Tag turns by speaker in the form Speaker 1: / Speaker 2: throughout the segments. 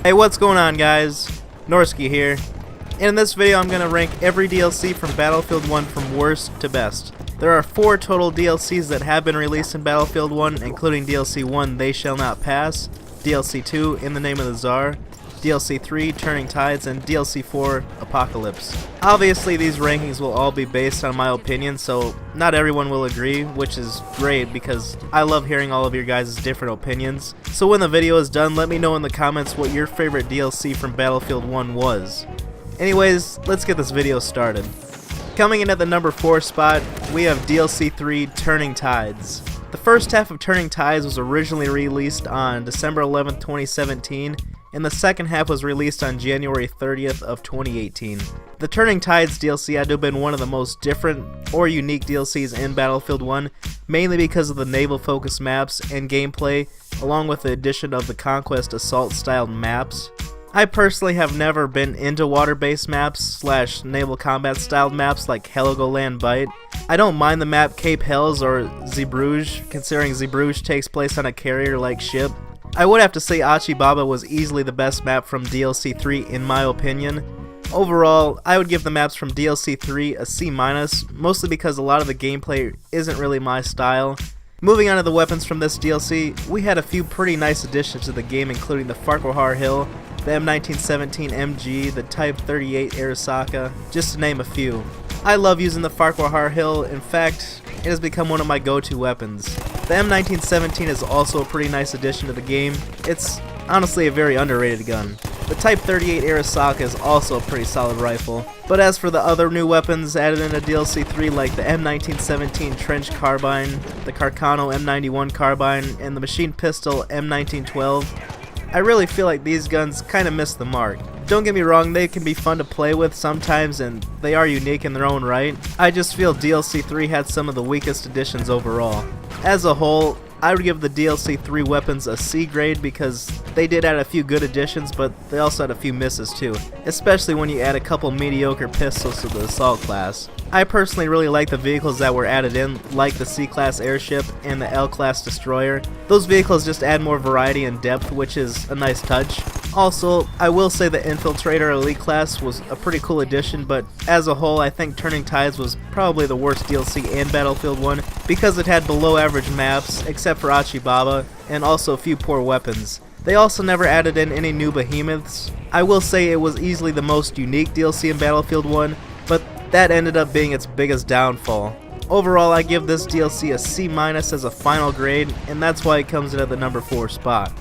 Speaker 1: Hey, what's going on, guys? Norsky here. And in this video I'm going to rank every DLC from Battlefield 1 from worst to best. There are 4 total DLCs that have been released in Battlefield 1, including DLC 1, They Shall Not Pass, DLC 2, In the Name of the Tsar, DLC 3, Turning Tides, and DLC 4, Apocalypse. Obviously these rankings will all be based on my opinion, so not everyone will agree, which is great because I love hearing all of your guys' different opinions. So when the video is done, let me know in the comments what your favorite DLC from Battlefield 1 was. Anyways, let's get this video started. Coming in at the number 4 spot, we have DLC 3, Turning Tides. The first half of Turning Tides was originally released on December 11th, 2017, and the second half was released on January 30th of 2018. The Turning Tides DLC had to have been one of the most different or unique DLCs in Battlefield 1, mainly because of the naval-focused maps and gameplay, along with the addition of the Conquest assault-styled maps. I personally have never been into water-based maps / naval combat-styled maps like Heligoland Bight. I don't mind the map Cape Helles or Zeebrugge, considering Zeebrugge takes place on a carrier-like ship. I would have to say Achibaba was easily the best map from DLC 3 in my opinion. Overall, I would give the maps from DLC 3 a C-, mostly because a lot of the gameplay isn't really my style. Moving on to the weapons from this DLC, we had a few pretty nice additions to the game, including the Farquhar Hill, the M1917 MG, the Type 38 Arisaka, just to name a few. I love using the Farquhar Hill. In fact, it has become one of my go-to weapons. The M1917 is also a pretty nice addition to the game. It's honestly a very underrated gun. The Type 38 Arisaka is also a pretty solid rifle. But as for the other new weapons added into DLC 3 like the M1917 Trench Carbine, the Carcano M91 Carbine, and the Machine Pistol M1912, I really feel like these guns kinda missed the mark. Don't get me wrong, they can be fun to play with sometimes and they are unique in their own right. I just feel DLC 3 had some of the weakest additions overall. As a whole, I would give the DLC 3 weapons a C grade because they did add a few good additions, but they also had a few misses too, especially when you add a couple mediocre pistols to the assault class. I personally really like the vehicles that were added in, like the C-Class airship and the L-Class destroyer. Those vehicles just add more variety and depth, which is a nice touch. Also, I will say the Infiltrator Elite class was a pretty cool addition, but as a whole I think Turning Tides was probably the worst DLC in Battlefield 1 because it had below average maps, except for Achibaba, and also a few poor weapons. They also never added in any new behemoths. I will say it was easily the most unique DLC in Battlefield 1, but that ended up being its biggest downfall. Overall, I give this DLC a C- as a final grade, and that's why it comes in at the number 4 spot.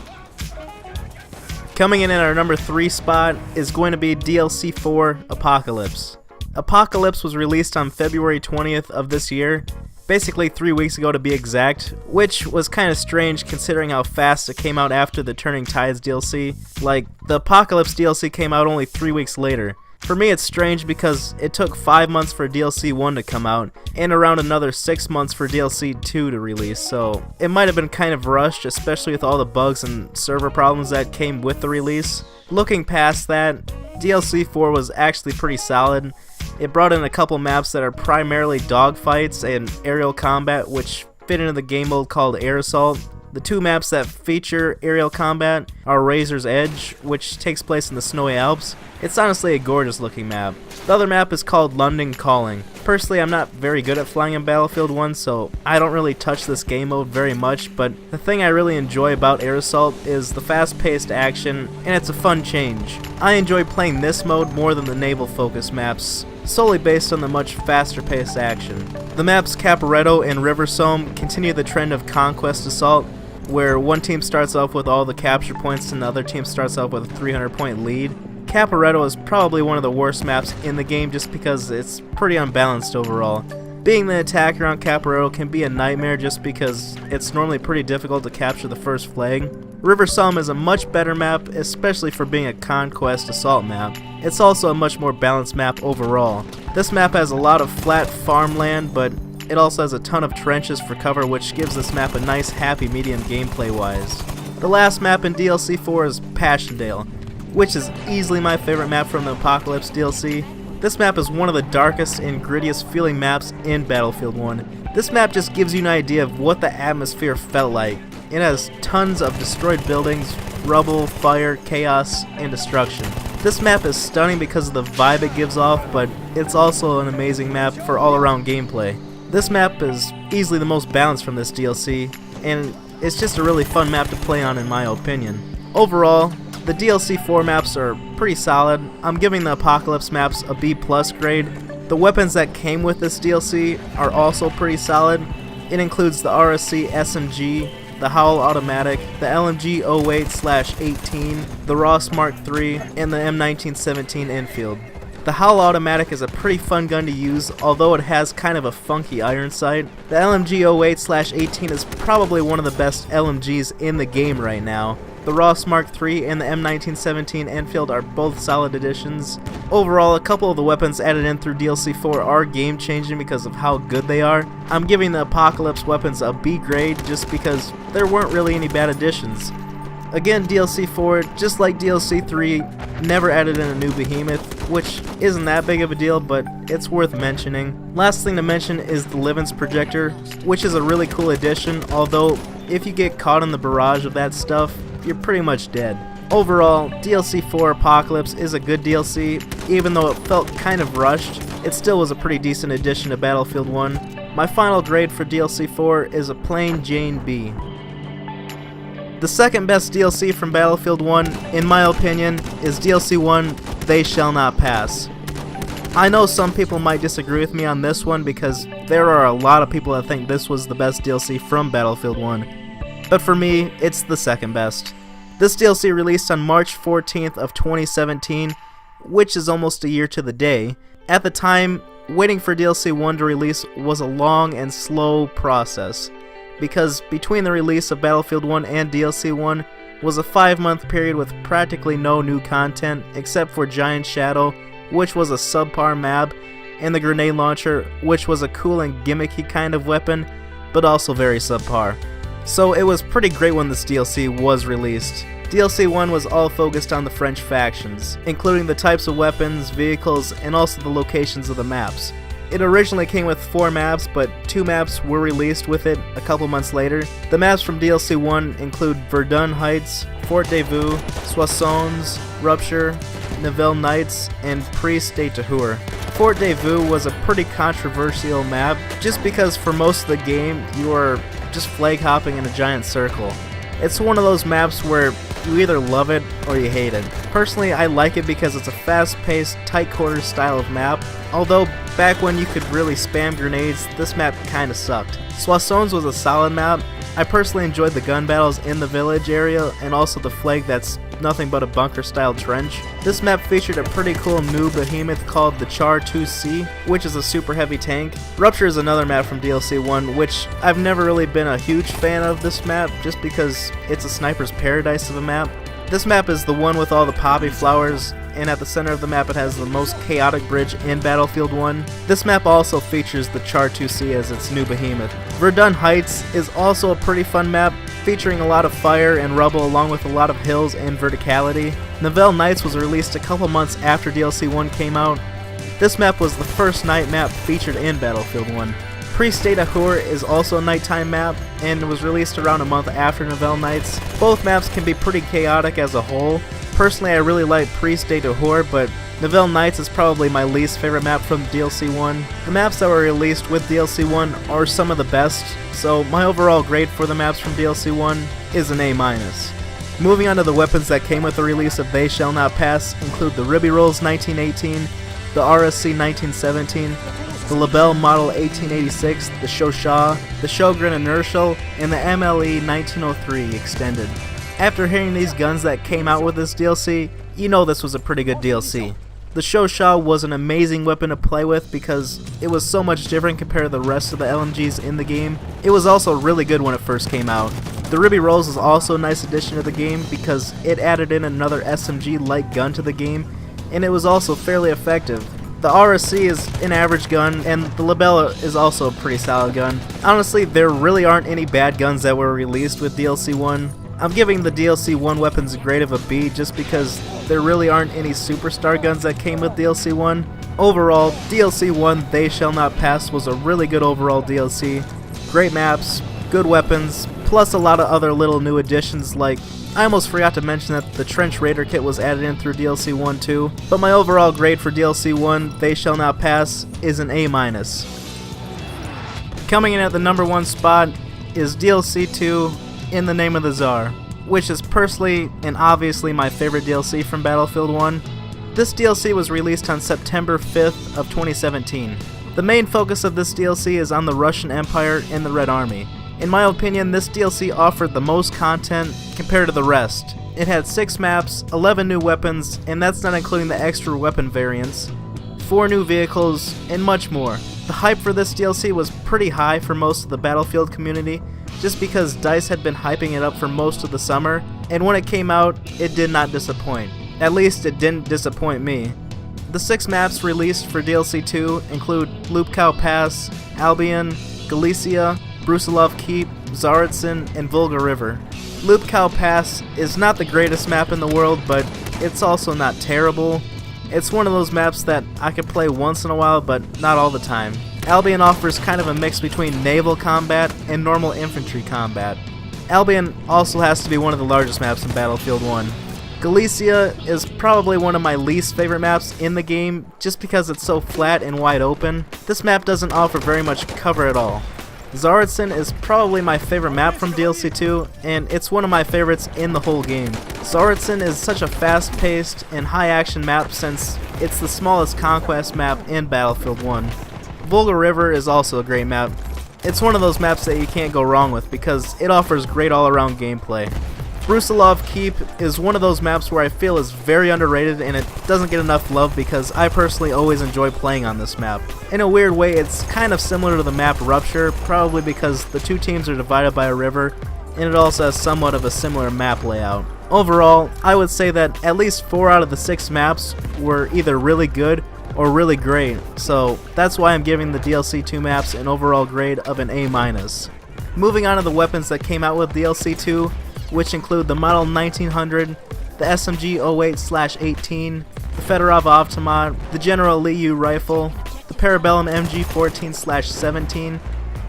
Speaker 1: Coming in at our number 3 spot is going to be DLC 4, Apocalypse. Apocalypse was released on February 20th of this year, basically 3 weeks ago to be exact, which was kind of strange considering how fast it came out after the Turning Tides DLC. Like, the Apocalypse DLC came out only 3 weeks later. For me it's strange because it took 5 months for DLC 1 to come out, and around another 6 months for DLC 2 to release, so it might have been kind of rushed, especially with all the bugs and server problems that came with the release. Looking past that, DLC 4 was actually pretty solid. It brought in a couple maps that are primarily dogfights and aerial combat, which fit into the game mode called Air Assault. The 2 maps that feature aerial combat are Razor's Edge, which takes place in the Snowy Alps. It's honestly a gorgeous looking map. The other map is called London Calling. Personally, I'm not very good at flying in Battlefield 1, so I don't really touch this game mode very much, but the thing I really enjoy about Air Assault is the fast-paced action, and it's a fun change. I enjoy playing this mode more than the naval-focused maps, solely based on the much faster-paced action. The maps Caporetto and River Somme continue the trend of Conquest Assault, where one team starts off with all the capture points and the other team starts off with a 300-point lead. Caporetto is probably one of the worst maps in the game just because it's pretty unbalanced overall. Being the attacker on Caporetto can be a nightmare just because it's normally pretty difficult to capture the first flag. River Somme is a much better map, especially for being a Conquest assault map. It's also a much more balanced map overall. This map has a lot of flat farmland, but it also has a ton of trenches for cover, which gives this map a nice happy medium gameplay wise. The last map in DLC 4 is Passchendaele, which is easily my favorite map from the Apocalypse DLC. This map is one of the darkest and grittiest feeling maps in Battlefield 1. This map just gives you an idea of what the atmosphere felt like. It has tons of destroyed buildings, rubble, fire, chaos, and destruction. This map is stunning because of the vibe it gives off, but it's also an amazing map for all-around gameplay. This map is easily the most balanced from this DLC, and it's just a really fun map to play on in my opinion. Overall, the DLC 4 maps are pretty solid. I'm giving the Apocalypse maps a B+ grade. The weapons that came with this DLC are also pretty solid. It includes the RSC SMG, the Howl Automatic, the LMG 08/18, the Ross Mark III, and the M1917 Enfield. The Howl Automatic is a pretty fun gun to use, although it has kind of a funky iron sight. The LMG 08/18 is probably one of the best LMGs in the game right now. The Ross Mark III and the M1917 Enfield are both solid additions. Overall, a couple of the weapons added in through DLC 4 are game changing because of how good they are. I'm giving the Apocalypse weapons a B grade just because there weren't really any bad additions. Again, DLC 4, just like DLC 3, never added in a new behemoth, which isn't that big of a deal, but it's worth mentioning. Last thing to mention is the Livens projector, which is a really cool addition, although if you get caught in the barrage of that stuff, you're pretty much dead. Overall, DLC 4 Apocalypse is a good DLC. Even though it felt kind of rushed, it still was a pretty decent addition to Battlefield 1. My final grade for DLC 4 is a plain Jane B. The second best DLC from Battlefield 1, in my opinion, is DLC 1 They Shall Not Pass. I know some people might disagree with me on this one because there are a lot of people that think this was the best DLC from Battlefield 1. But for me, it's the second best. This DLC released on March 14th of 2017, which is almost a year to the day. At the time, waiting for DLC 1 to release was a long and slow process, because between the release of Battlefield 1 and DLC 1 was a 5-month period with practically no new content except for Giant Shadow, which was a subpar map, and the grenade launcher, which was a cool and gimmicky kind of weapon, but also very subpar. So it was pretty great when this DLC was released. DLC 1 was all focused on the French factions, including the types of weapons, vehicles, and also the locations of the maps. It originally came with 4 maps, but 2 maps were released with it a couple months later. The maps from DLC 1 include Verdun Heights, Fort de Vaux, Soissons, Rupture, Nivelle Nights, and Priest de Tahur. Fort de Vaux was a pretty controversial map, just because for most of the game you are just flag hopping in a giant circle. It's one of those maps where you either love it or you hate it. Personally, I like it because it's a fast-paced, tight quarters style of map, although back when you could really spam grenades, this map kinda sucked. Soissons was a solid map. I personally enjoyed the gun battles in the village area and also the flag that's nothing but a bunker style trench. This map featured a pretty cool new behemoth called the Tsar 2C, which is a super heavy tank. Rupture is another map from DLC 1, which I've never really been a huge fan of this map just because it's a sniper's paradise of a map. This map is the one with all the poppy flowers, and at the center of the map it has the most chaotic bridge in Battlefield 1. This map also features the Char 2C as its new behemoth. Verdun Heights is also a pretty fun map, featuring a lot of fire and rubble along with a lot of hills and verticality. Nivelle Nights was released a couple months after DLC 1 came out. This map was the first night map featured in Battlefield 1. Priest de Tahur is also a nighttime map, and was released around a month after Nivelle Nights. Both maps can be pretty chaotic as a whole. Personally, I really like Priest de Tahur, but Nivelle Nights is probably my least favorite map from DLC 1. The maps that were released with DLC 1 are some of the best, so my overall grade for the maps from DLC 1 is an A-. Moving on to the weapons that came with the release of They Shall Not Pass include the Ribby Rolls 1918, the RSC 1917, the Lebel Model 1886, the Shosha, the Sjogren Inertial, and the MLE 1903 Extended. After hearing these guns that came out with this DLC, you know this was a pretty good DLC. The Shosha was an amazing weapon to play with because it was so much different compared to the rest of the LMGs in the game. It was also really good when it first came out. The Ribby Rolls is also a nice addition to the game because it added in another SMG-like gun to the game, and it was also fairly effective. The RSC is an average gun, and the Lebel is also a pretty solid gun. Honestly, there really aren't any bad guns that were released with DLC 1. I'm giving the DLC 1 weapons a grade of a B just because there really aren't any superstar guns that came with DLC 1. Overall, DLC 1 They Shall Not Pass was a really good overall DLC. Great maps, good weapons, plus a lot of other little new additions like I almost forgot to mention that the Trench Raider kit was added in through DLC 1 too, but my overall grade for DLC 1, They Shall Not Pass, is an A-. Coming in at the number 1 spot is DLC 2, In the Name of the Tsar, which is personally and obviously my favorite DLC from Battlefield 1. This DLC was released on September 5th of 2017. The main focus of this DLC is on the Russian Empire and the Red Army. In my opinion, this DLC offered the most content compared to the rest. It had 6 maps, 11 new weapons, and that's not including the extra weapon variants, 4 new vehicles, and much more. The hype for this DLC was pretty high for most of the Battlefield community, just because DICE had been hyping it up for most of the summer, and when it came out, it did not disappoint. At least it didn't disappoint me. The 6 maps released for DLC 2 include Lubkow Pass, Albion, Galicia, Brusilov Keep, Tsaritzin, and Volga River. Lubkow Pass is not the greatest map in the world, but it's also not terrible. It's one of those maps that I could play once in a while, but not all the time. Albion offers kind of a mix between naval combat and normal infantry combat. Albion also has to be one of the largest maps in Battlefield 1. Galicia is probably one of my least favorite maps in the game, just because it's so flat and wide open. This map doesn't offer very much cover at all. Tsaritzin is probably my favorite map from DLC 2, and it's one of my favorites in the whole game. Tsaritzin is such a fast-paced and high-action map since it's the smallest Conquest map in Battlefield 1. Volga River is also a great map. It's one of those maps that you can't go wrong with because it offers great all-around gameplay. Brusilov Keep is one of those maps where I feel is very underrated and it doesn't get enough love because I personally always enjoy playing on this map. In a weird way, it's kind of similar to the map Rupture, probably because the two teams are divided by a river, and it also has somewhat of a similar map layout. Overall, I would say that at least 4 out of the 6 maps were either really good or really great, so that's why I'm giving the DLC 2 maps an overall grade of an A-. Moving on to the weapons that came out with DLC 2, which include the Model 1900, the SMG 08/18, the Fedorov Avtomat, the General Liu rifle, the Parabellum MG14/17,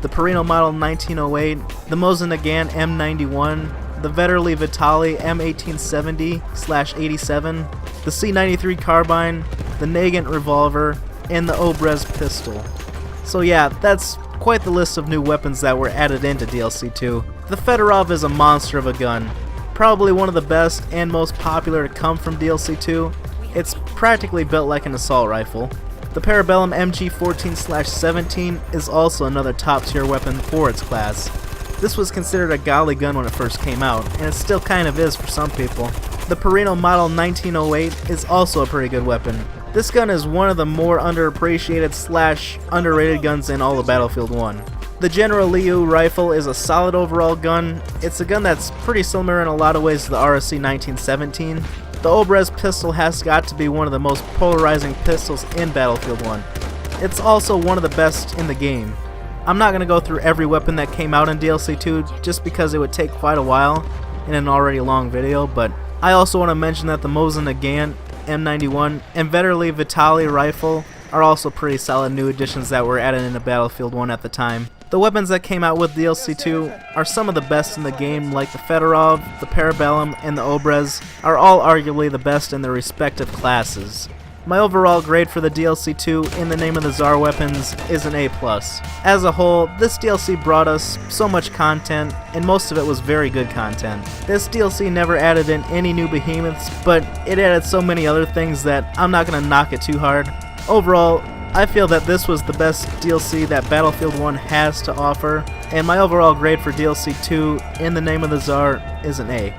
Speaker 1: the Perino Model 1908, the Mosin Nagant M91, the Vetterli Vitali M1870/87, the C93 carbine, the Nagant revolver, and the Obrez pistol. So yeah, that's quite the list of new weapons that were added into DLC 2. The Fedorov is a monster of a gun, probably one of the best and most popular to come from DLC 2. It's practically built like an assault rifle. The Parabellum MG14/17 is also another top tier weapon for its class. This was considered a godly gun when it first came out, and it still kind of is for some people. The Perino Model 1908 is also a pretty good weapon. This gun is one of the more underappreciated/underrated guns in all of Battlefield 1. The General Liu rifle is a solid overall gun. It's a gun that's pretty similar in a lot of ways to the RSC 1917. The Obrez pistol has got to be one of the most polarizing pistols in Battlefield 1. It's also one of the best in the game. I'm not going to go through every weapon that came out in DLC 2 just because it would take quite a while in an already long video, but I also want to mention that the Mosin Nagant M91 and Vetterli Vitali rifle are also pretty solid new additions that were added into Battlefield 1 at the time. The weapons that came out with DLC 2 are some of the best in the game, like the Fedorov, the Parabellum, and the Obrez are all arguably the best in their respective classes. My overall grade for the DLC 2 In the Name of the Tsar weapons is an A+. As a whole, this DLC brought us so much content, and most of it was very good content. This DLC never added in any new behemoths, but it added so many other things that I'm not going to knock it too hard. Overall, I feel that this was the best DLC that Battlefield 1 has to offer, and my overall grade for DLC 2 In the Name of the Tsar is an A.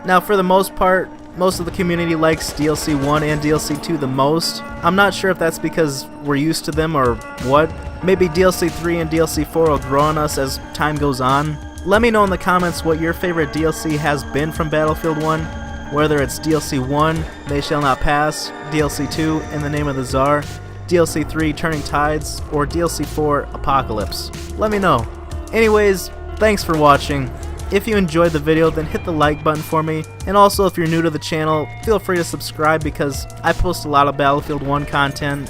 Speaker 1: Now, for the most part, most of the community likes DLC 1 and DLC 2 the most. I'm not sure if that's because we're used to them or what. Maybe DLC 3 and DLC 4 will grow on us as time goes on. Let me know in the comments what your favorite DLC has been from Battlefield 1. Whether it's DLC 1, They Shall Not Pass, DLC 2, In the Name of the Tsar, DLC 3, Turning Tides, or DLC 4, Apocalypse. Let me know. Anyways, thanks for watching. If you enjoyed the video, then hit the like button for me, and also if you're new to the channel, feel free to subscribe because I post a lot of Battlefield 1 content.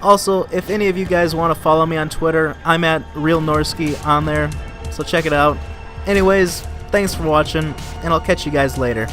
Speaker 1: Also, if any of you guys want to follow me on Twitter, I'm at Real Norsky on there, so check it out. Anyways, thanks for watching, and I'll catch you guys later.